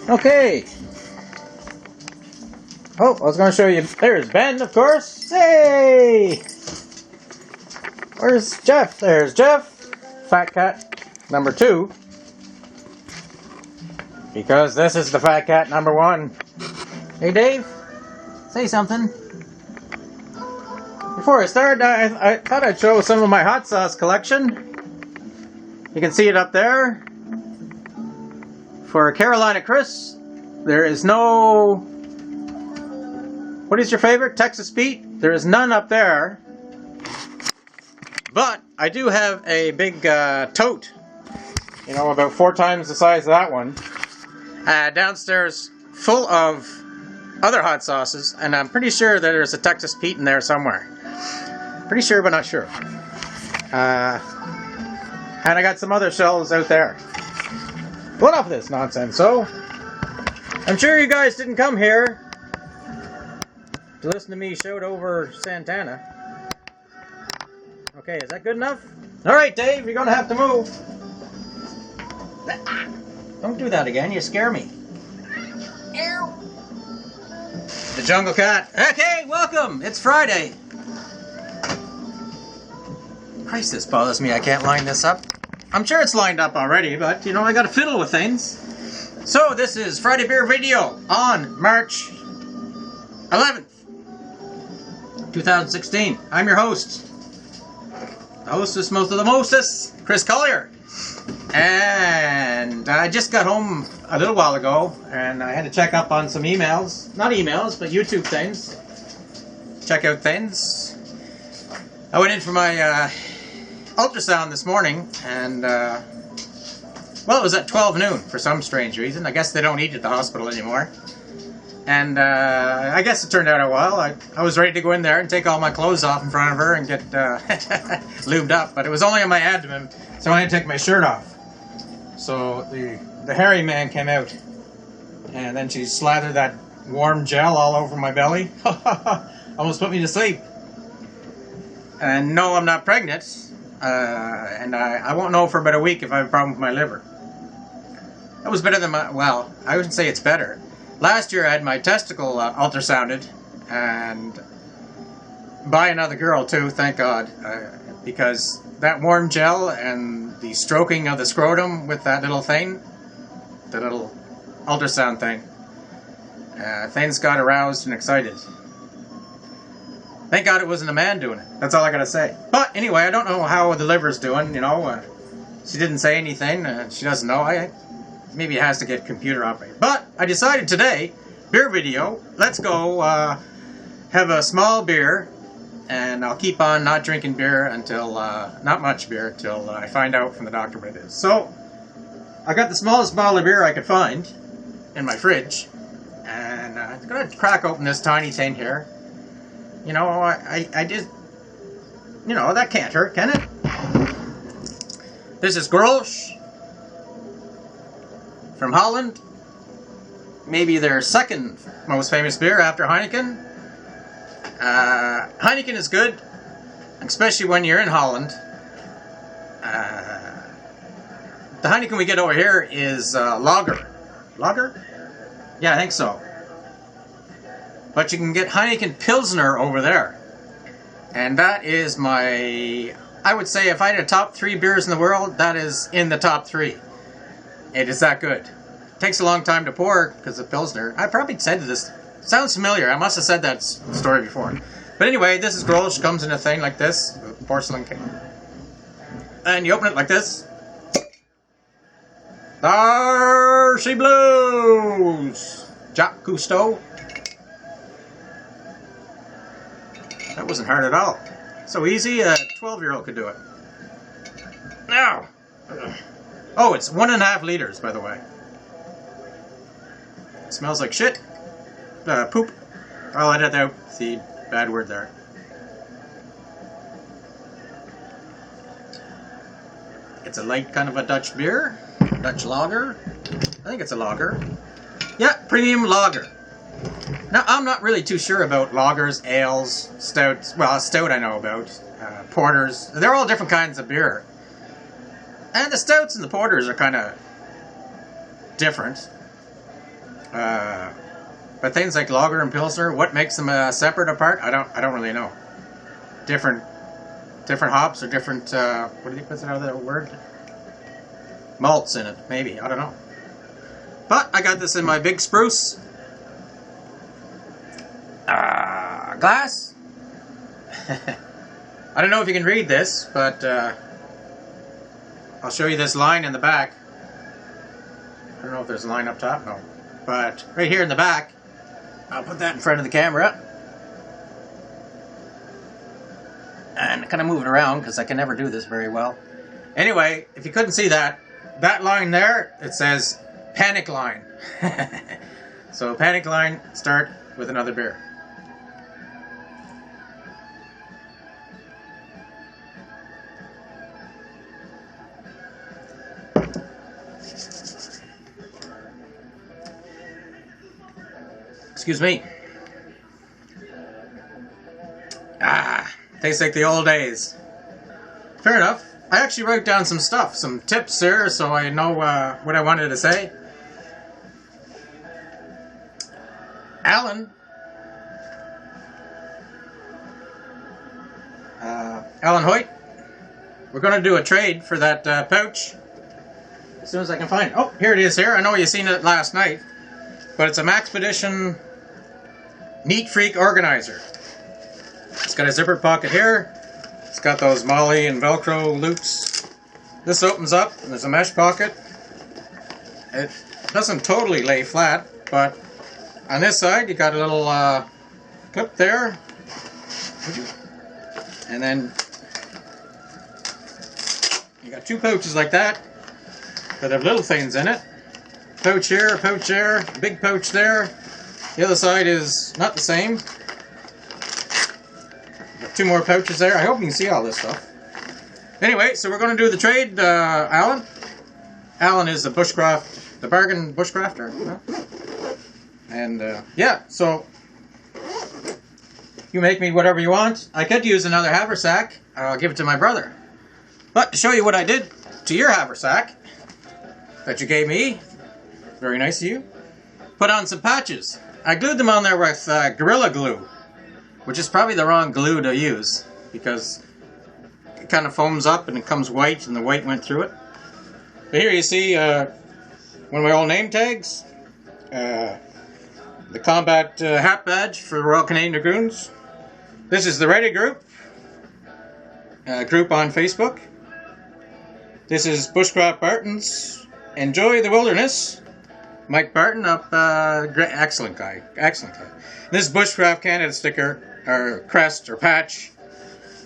Okay. Oh, I was going to show you. There's Ben, of course. Hey! Where's Jeff? There's Jeff. Fat cat number 2. Because this is the fat cat number 1. Hey, Dave. Say something. Before I start, I thought I'd show some of my hot sauce collection. You can see it up there. For Carolina Chris, there is no... What is your favorite? Texas Pete? There is none up there. But I do have a big tote. You know, about 4 times the size of that one. Downstairs, full of other hot sauces. And I'm pretty sure that there's a Texas Pete in there somewhere. Pretty sure, but not sure. And I got some other shelves out there. What enough of this nonsense. So, I'm sure you guys didn't come here to listen to me shout over Santana. Okay, is that good enough? Alright, Dave, you're gonna have to move. Don't do that again, you scare me. The jungle cat. Okay, welcome! It's Friday. Christ, this bothers me. I can't line this up. I'm sure it's lined up already, but, you know, I gotta fiddle with things. So, this is Friday Beer Video on March 11th, 2016. I'm your host. The hostess, most of the mostest, Chris Collier. And I just got home a little while ago, and I had to check up on some emails. Not emails, but YouTube things. Check out things. I went in for my ultrasound this morning, and well, it was at 12 noon for some strange reason. I guess they don't eat at the hospital anymore. And I guess it turned out a while. I was ready to go in there and take all my clothes off in front of her and get lubed up, but it was only on my abdomen, so I had to take my shirt off. So the hairy man came out, and then she slathered that warm gel all over my belly. Almost put me to sleep. And no, I'm not pregnant, and I won't know for about a week if I have a problem with my liver. That was better than my, well, I wouldn't say it's better. Last year I had my testicle ultrasounded, and by another girl too, thank God, because that warm gel and the stroking of the scrotum with that little thing, the little ultrasound thing, things got aroused and excited. Thank God it wasn't a man doing it. That's all I gotta say. But anyway, I don't know how the liver's doing, you know. She didn't say anything. She doesn't know. Maybe it has to get computer operated. But I decided today, beer video, let's go have a small beer. And I'll keep on not drinking beer until, not much beer, till I find out from the doctor what it is. So, I got the smallest bottle of beer I could find in my fridge. And I'm going to crack open this tiny thing here. You know, I just, you know, that can't hurt, can it? This is Grolsch from Holland. Maybe their second most famous beer after Heineken. Heineken is good, especially when you're in Holland. The Heineken we get over here is lager. Lager? Yeah, I think so. But you can get Heineken Pilsner over there. And that is my... I would say if I had a top 3 beers in the world, that is in the top 3. It is that good. It takes a long time to pour because of Pilsner. I probably said this. Sounds familiar. I must have said that story before. But anyway, this is Grolsch. Comes in a thing like this. A porcelain can. And you open it like this. There she blows! Jacques Cousteau. That wasn't hard at all. So easy, a 12-year-old could do it. Now! Oh, it's 1.5 liters, by the way. It smells like shit. Poop. I'll edit out the bad word there. It's a light kind of a Dutch beer. Dutch lager. I think it's a lager. Yeah, premium lager. Now, I'm not really too sure about lagers, ales, stouts. Well, stout I know about. Porters. They're all different kinds of beer. And the stouts and the porters are kind of different. But things like lager and pilsner, what makes them separate apart? I don't really know. Different hops or different what do you put out that word? Malts in it, maybe. I don't know. But I got this in my big spruce glass. I don't know if you can read this, but I'll show you this line in the back. I don't know if there's a line up top, no. But right here in the back, I'll put that in front of the camera. And kind of move it around because I can never do this very well. Anyway, if you couldn't see that line there, it says panic line. So panic line, start with another beer. Excuse me. Tastes like the old days. Fair enough. I actually wrote down some stuff, some tips here, so I know what I wanted to say. Alan Hoyt, we're going to do a trade for that pouch as soon as I can find it. Oh, here it is here. I know you seen it last night, but it's a Maxpedition Neat Freak organizer. It's got a zipper pocket here. It's got those Molly and Velcro loops. This opens up and there's a mesh pocket. It doesn't totally lay flat, but on this side you got a little clip there. And then you got two pouches like that that have little things in it. Pouch here, pouch there, big pouch there. The other side is not the same. Got two more pouches there. I hope you can see all this stuff. Anyway, so we're going to do the trade, Alan. Alan is the bargain bushcrafter. And yeah, so you make me whatever you want. I could use another haversack. I'll give it to my brother. But to show you what I did to your haversack that you gave me, very nice of you, put on some patches. I glued them on there with Gorilla Glue, which is probably the wrong glue to use because it kind of foams up and it comes white and the white went through it. But here you see one of my old name tags, the combat hat badge for the Royal Canadian Dragoons. This is the Ready group on Facebook. This is Bushcraft Barton's Enjoy the Wilderness. Mike Barton up, great, excellent guy, excellent guy. This is Bushcraft Canada sticker, or crest, or patch,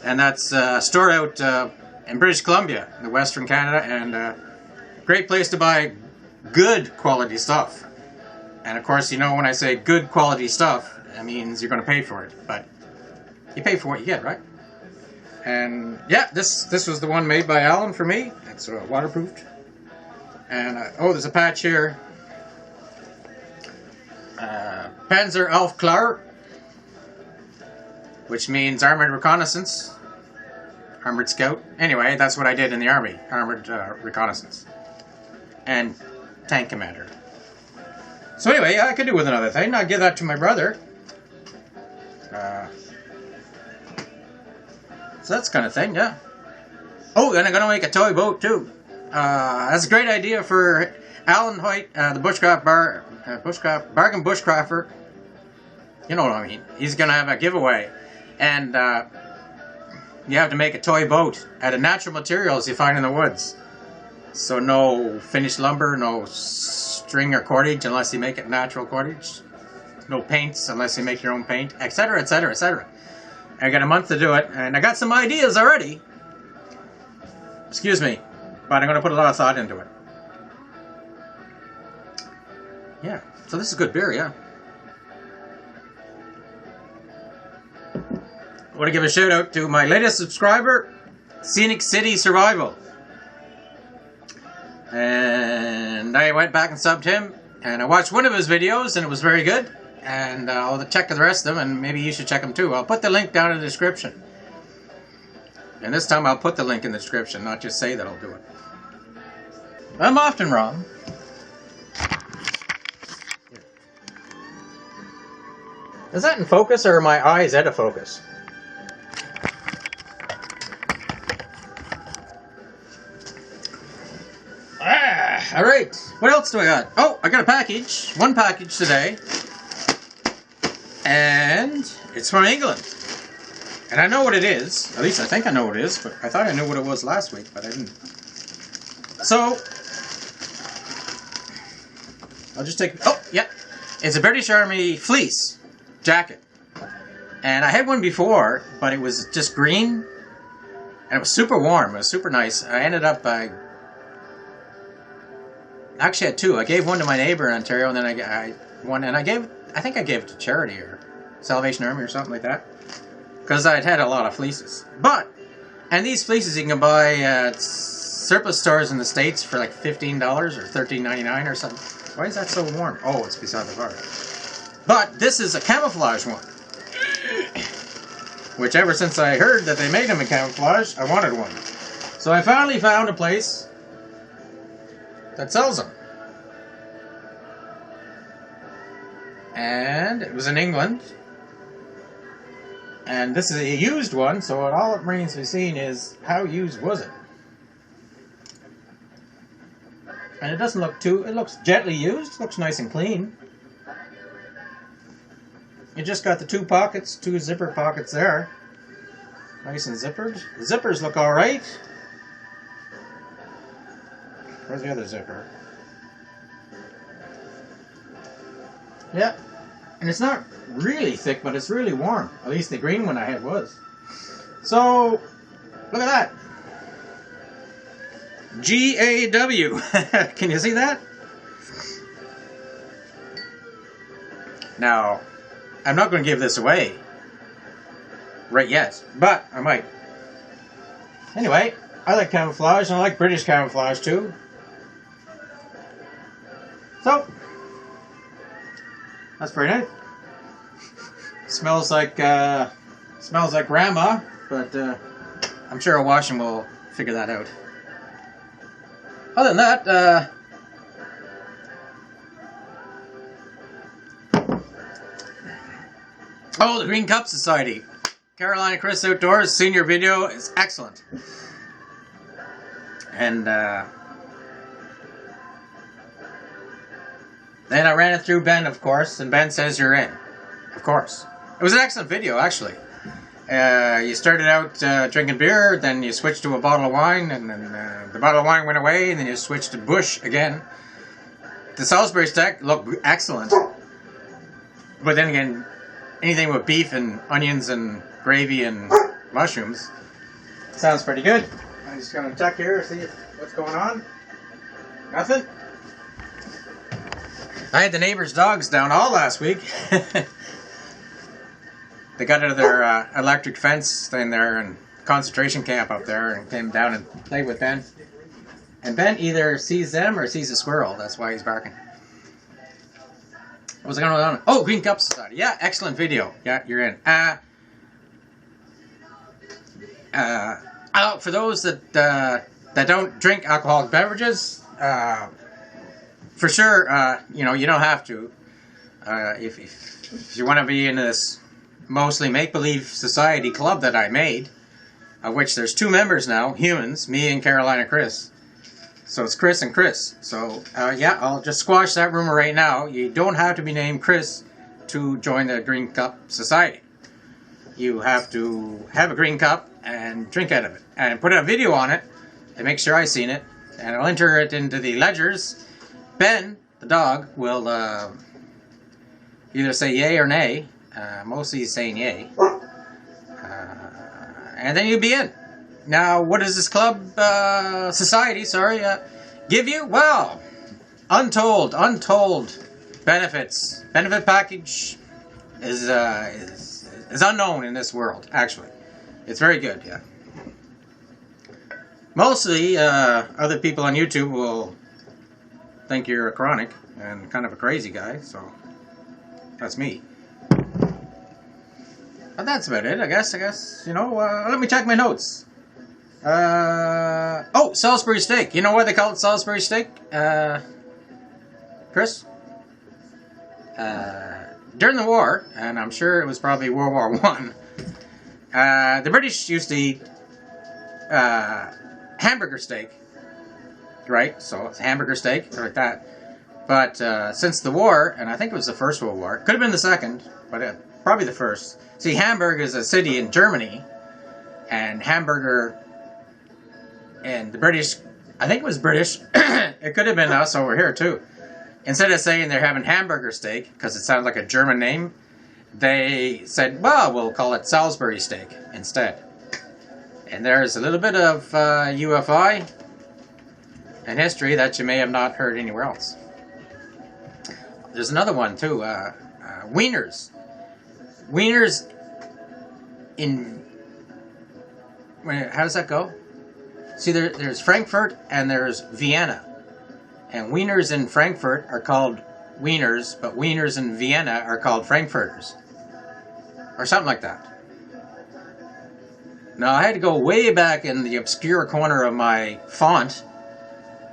and that's stored out in British Columbia, in the Western Canada, and great place to buy good quality stuff. And of course, you know, when I say good quality stuff, that means you're going to pay for it, but you pay for what you get, right? And yeah, this was the one made by Alan for me. It's waterproofed. And oh, there's a patch here. Panzer Elf Klar, which means armored reconnaissance, armored scout. Anyway, that's what I did in the army, armored reconnaissance, and tank commander. So anyway, I could do with another thing. I'll give that to my brother. So that's kind of thing, yeah. Oh, and I'm going to make a toy boat too. That's a great idea for Alan Hoyt, the bargain bushcrafter. You know what I mean. He's going to have a giveaway. And you have to make a toy boat out of natural materials you find in the woods. So no finished lumber, no string or cordage unless you make it natural cordage. No paints unless you make your own paint, etc., etc., etc. I got a month to do it, and I got some ideas already. Excuse me, but I'm going to put a lot of thought into it. Yeah, so this is good beer, yeah. I want to give a shout out to my latest subscriber, Scenic City Survival. And I went back and subbed him, and I watched one of his videos, and it was very good. And I'll check the rest of them, and maybe you should check them too. I'll put the link down in the description. And this time I'll put the link in the description, not just say that I'll do it. I'm often wrong. Is that in focus or are my eyes out of focus? Alright, what else do I got? Oh, I got a package. One package today. And it's from England. And I know what it is. At least I think I know what it is. But I thought I knew what it was last week, but I didn't. So, I'll just take... Oh, yeah. It's a British Army fleece jacket. And I had one before, but it was just green. And it was super warm. It was super nice. I ended up... actually, I had two. I gave one to my neighbor in Ontario, and then I think I gave it to charity or Salvation Army or something like that, because I'd had a lot of fleeces. And these fleeces you can buy at surplus stores in the States for like $15 or $13.99 or something. Why is that so warm? Oh, it's beside the fire. But this is a camouflage one, which ever since I heard that they made them in camouflage, I wanted one. So I finally found a place that sells them. And it was in England. And this is a used one, so all it remains to be seen is how used was it. And it doesn't look too... It looks gently used. Looks nice and clean. You just got the two pockets, two zipper pockets there. Nice and zippered. The zippers look alright. Where's the other zipper? Yeah. And it's not really thick, but it's really warm. At least the green one I had was. So, look at that. G-A-W. Can you see that? Now, I'm not going to give this away right yet, but I might. Anyway, I like camouflage, and I like British camouflage too. So, that's pretty nice. Smells like grandma, but I'm sure a washing will figure that out. Other than that, oh, the Green Cup Society. Carolina Chris Outdoors senior video is excellent. And then I ran it through Ben, of course, and Ben says you're in. Of course. It was an excellent video, actually. You started out drinking beer, then you switched to a bottle of wine, and then the bottle of wine went away, and then you switched to Bush again. The Salisbury steak looked excellent. But then again, anything with beef and onions and gravy and mushrooms sounds pretty good. I'm just going to check here, see what's going on. Nothing. I had the neighbor's dogs down all last week. They got out of their electric fence thing there and concentration camp up there and came down and played with Ben. And Ben either sees them or sees a squirrel. That's why he's barking. What was I going on? Oh, Green Cup Society. Yeah, excellent video. Yeah, you're in. For those that don't drink alcoholic beverages, for sure, you know, you don't have to. If you want to be in this mostly make-believe society club that I made, of which there's 2 members now, humans, me and Carolina Chris. So it's Chris and Chris. So, yeah, I'll just squash that rumor right now. You don't have to be named Chris to join the Green Cup Society. You have to have a green cup and drink out of it. And put a video on it to make sure I've seen it. And I'll enter it into the ledgers. Ben, the dog, will either say yay or nay. Mostly he's saying yay. And then you'll be in. Now, what does this club, society, sorry, give you? Well, untold benefits. Benefit package is unknown in this world, actually. It's very good, yeah. Mostly, other people on YouTube will think you're a chronic and kind of a crazy guy, so that's me. But that's about it, I guess, you know, let me check my notes. Oh, Salisbury steak. You know why they call it Salisbury steak? Chris? during the war, and I'm sure it was probably World War One, the British used to eat hamburger steak, right? So it's hamburger steak, like that. But since the war, and I think it was the First World War, could have been the second, but probably the first. See, Hamburg is a city in Germany, and hamburger, and the British, I think it was British, it could have been us over here too. Instead of saying they're having hamburger steak, because it sounds like a German name, they said, well, we'll call it Salisbury steak instead. And there's a little bit of UFI and history that you may have not heard anywhere else. There's another one too, wieners. Wieners in, how does that go? See, there's Frankfurt and there's Vienna. And wieners in Frankfurt are called wieners, but wieners in Vienna are called frankfurters. Or something like that. Now, I had to go way back in the obscure corner of my font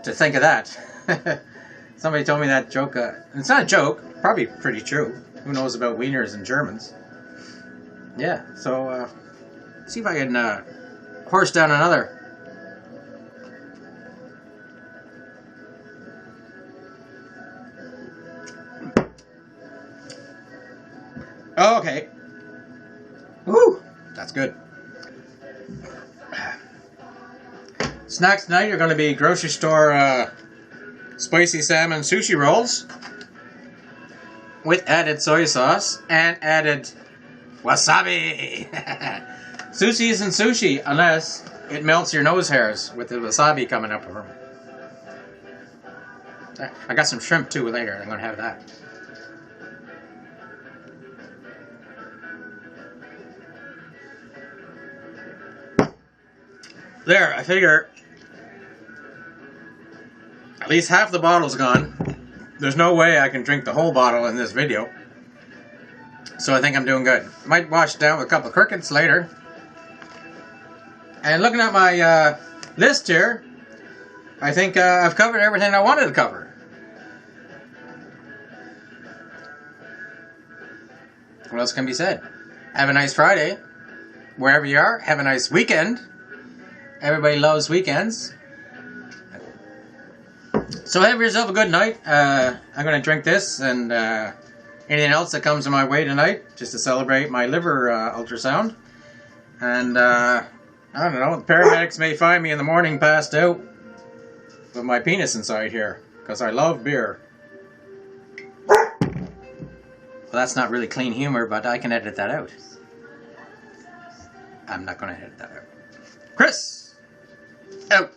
to think of that. Somebody told me that joke. It's not a joke, probably pretty true. Who knows about wieners and Germans? Yeah, so see if I can horse down another. Oh, okay. Woo! That's good. Snacks tonight are going to be grocery store spicy salmon sushi rolls with added soy sauce and added wasabi. Sushi isn't sushi unless it melts your nose hairs with the wasabi coming up over them. I got some shrimp too later. I'm going to have that. There, I figure at least half the bottle's gone. There's no way I can drink the whole bottle in this video. So I think I'm doing good. Might wash it down with a couple of crickets later. And looking at my list here, I think I've covered everything I wanted to cover. What else can be said? Have a nice Friday. Wherever you are, have a nice weekend. Everybody loves weekends. So have yourself a good night. I'm going to drink this and anything else that comes my way tonight, just to celebrate my liver ultrasound. And I don't know, the paramedics may find me in the morning passed out with my penis inside here, because I love beer. Well, that's not really clean humor, but I can edit that out. I'm not going to edit that out. Chris! Out!